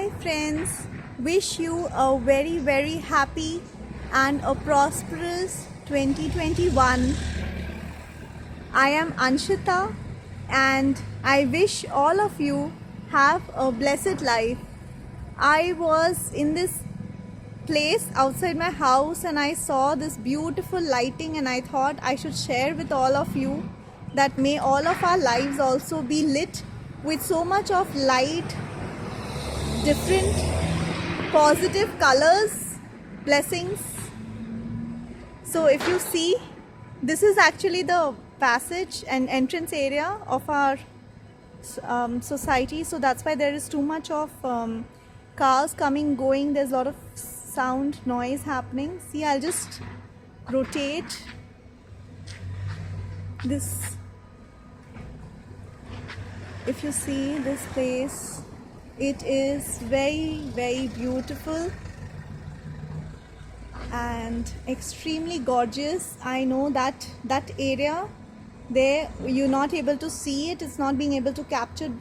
Hi friends, wish you a very happy and a prosperous 2021. I am Anshita and I wish all of you have a blessed life. I was in this place outside my house and I saw this beautiful lighting and I thought I should share with all of you that may all of our lives also be lit with so much of light, different positive colors, blessings. So if you see, this is actually the passage and entrance area of our society, so that's why there is too much of cars coming going. There's a lot of sound noise happening. See, I'll just rotate this. If you see this place, it is very beautiful and extremely gorgeous. I know that area there, you're not able to see it. It's not being able to capture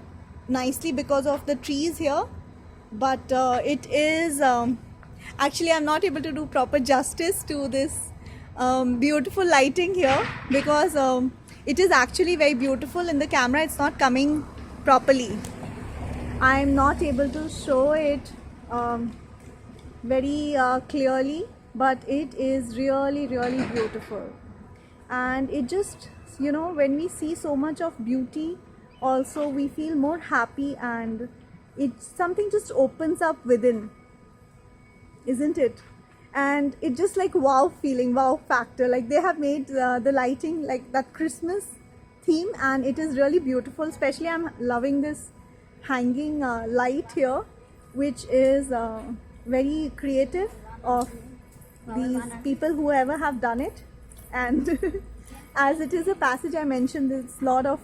nicely because of the trees here, but it is actually I'm not able to do proper justice to this beautiful lighting here because it is actually very beautiful. In the camera it's not coming properly. I'm not able to show it very clearly, but it is really beautiful. And it just, you know, when we see so much of beauty, also we feel more happy and it's something just opens up within, isn't it? And it just like wow feeling, wow factor. Like they have made the lighting like that Christmas theme and it is really beautiful. Especially I'm loving this hanging light here, which is very creative of these people, whoever have done it. And as it is a passage, I mentioned there's a lot of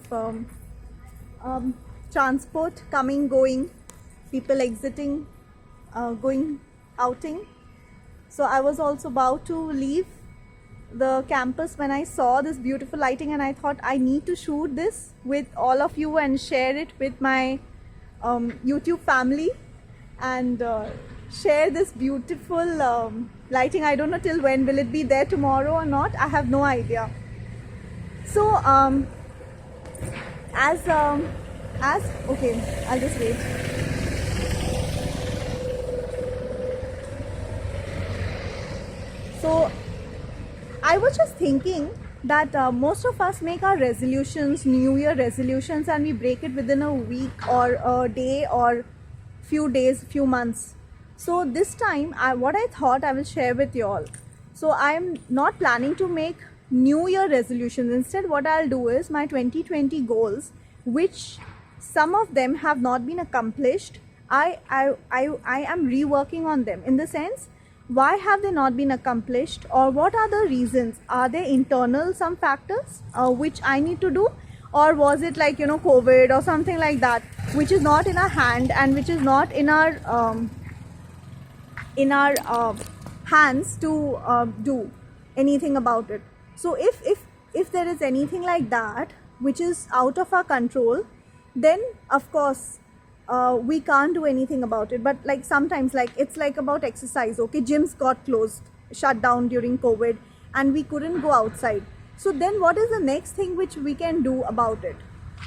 transport coming, going, people exiting, going outing. So I was also about to leave the campus when I saw this beautiful lighting and I thought I need to shoot this with all of you and share it with my YouTube family and share this beautiful lighting. I don't know till when, will it be there tomorrow or not? I have no idea. So as okay, I'll just wait. So I was just thinking that most of us make our resolutions, New Year resolutions, and we break it within a week or a day or few days, few months. So this time, what I thought I will share with you all. So I am not planning to make New Year resolutions. Instead, what I'll do is my 2020 goals, which some of them have not been accomplished. I am reworking on them in the sense, why have they not been accomplished, or what are the reasons? Are they internal some factors which I need to do, or was it like, you know, COVID or something like that, which is not in our hand and which is not in our hands to do anything about it. So if there is anything like that which is out of our control, then of course we can't do anything about it. But like sometimes, like it's like about exercise. Okay, gyms got closed, shut down during COVID and we couldn't go outside. So then what is the next thing which we can do about it?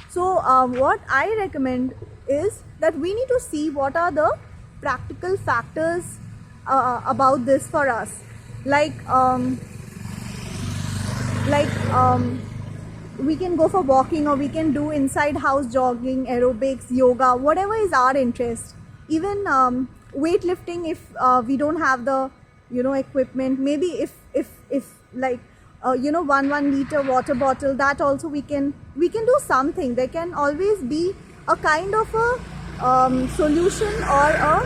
So what I recommend is that we need to see what are the practical factors about this for us. We can go for walking, or we can do inside house jogging, aerobics, yoga, whatever is our interest. Even weightlifting, if we don't have the, you know, equipment. Maybe if like 1 liter water bottle, that also we can do something. There can always be a kind of a solution, or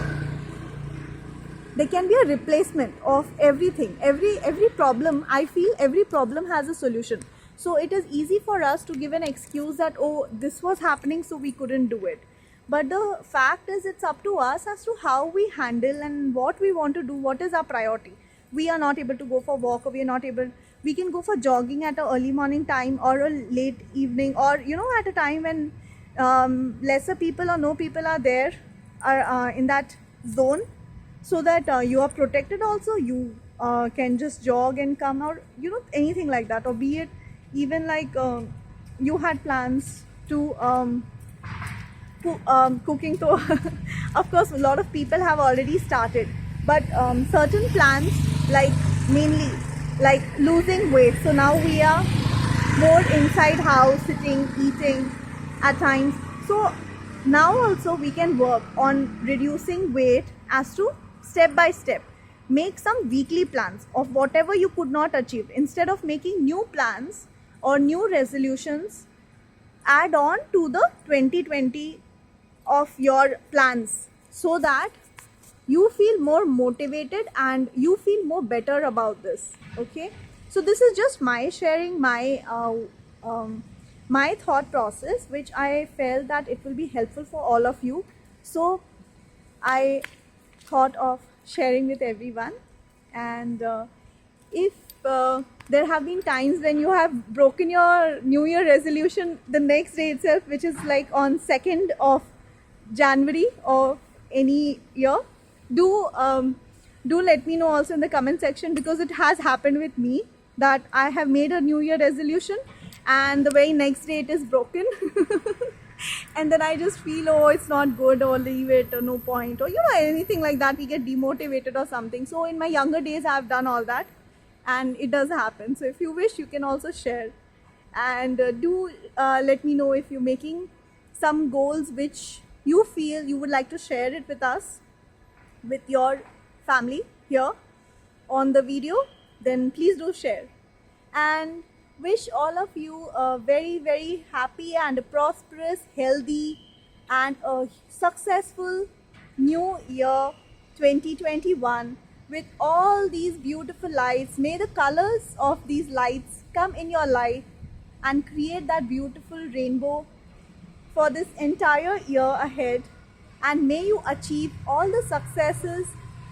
there can be a replacement of everything. Every problem, I feel every problem has a solution. So it is easy for us to give an excuse that, oh, this was happening so we couldn't do it. But the fact is, it's up to us as to how we handle and what we want to do, what is our priority. We are not able to go for a walk, or we can go for jogging at an early morning time or a late evening, or, you know, at a time when lesser people or no people are there. in that zone, so that you are protected also. You can just jog and come out, anything like that. Or be it even like you had plans to cooking. So of course a lot of people have already started, but certain plans, like mainly like losing weight. So now we are more inside house, sitting, eating at times. So now also we can work on reducing weight as to step by step. Make some weekly plans of whatever you could not achieve. Instead of making new plans or new resolutions, add on to the 2020 of your plans, so that you feel more motivated and you feel more better about this. Okay, so this is just my sharing my thought process, which I felt that it will be helpful for all of you. So I thought of sharing with everyone. And if there have been times when you have broken your new year resolution the next day itself, which is like on 2nd of January of any year, do let me know also in the comment section, because it has happened with me that I have made a new year resolution and the very next day it is broken. And then I just feel, oh, it's not good, or leave it, or no point, or anything like that. We get demotivated or something. So in my younger days I've done all that, and it does happen. So if you wish, you can also share. And do let me know if you're making some goals which you feel you would like to share it with us, with your family here on the video. Then please do share. And wish all of you a very, very happy and a prosperous, healthy and a successful new year 2021, with all these beautiful lights. May the colors of these lights come in your life and create that beautiful rainbow for this entire year ahead, and may you achieve all the successes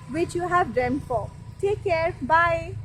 which you have dreamt for. Take care. Bye.